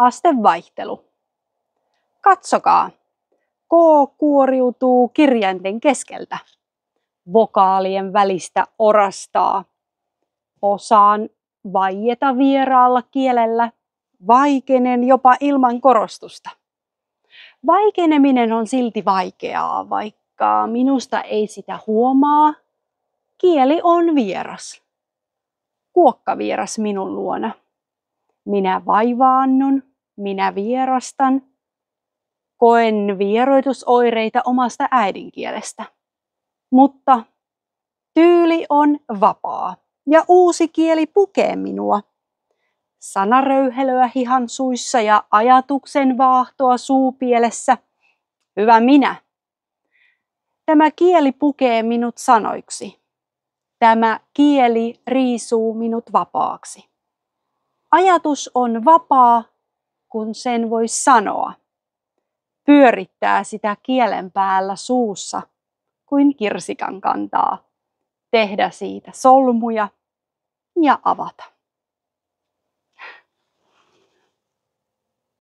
Astevaihtelu. Katsokaa. K kuoriutuu kirjainten keskeltä. Vokaalien välistä orastaa. Osaan vaieta vieraalla kielellä. Vaikenen jopa ilman korostusta. Vaikeneminen on silti vaikeaa, vaikka minusta ei sitä huomaa. Kieli on vieras. Kuokkavieras minun luona. Minä vaivaannun, minä vierastan. Koen vieroitusoireita omasta äidinkielestä. Mutta tyyli on vapaa ja uusi kieli pukee minua. Sanaröyhelöä hihan suissa ja ajatuksen vaahtoa suupielessä. Hyvä minä. Tämä kieli pukee minut sanoiksi. Tämä kieli riisuu minut vapaaksi. Ajatus on vapaa, kun sen voi sanoa. Pyörittää sitä kielen päällä suussa, kuin kirsikan kantaa. Tehdä siitä solmuja ja avata.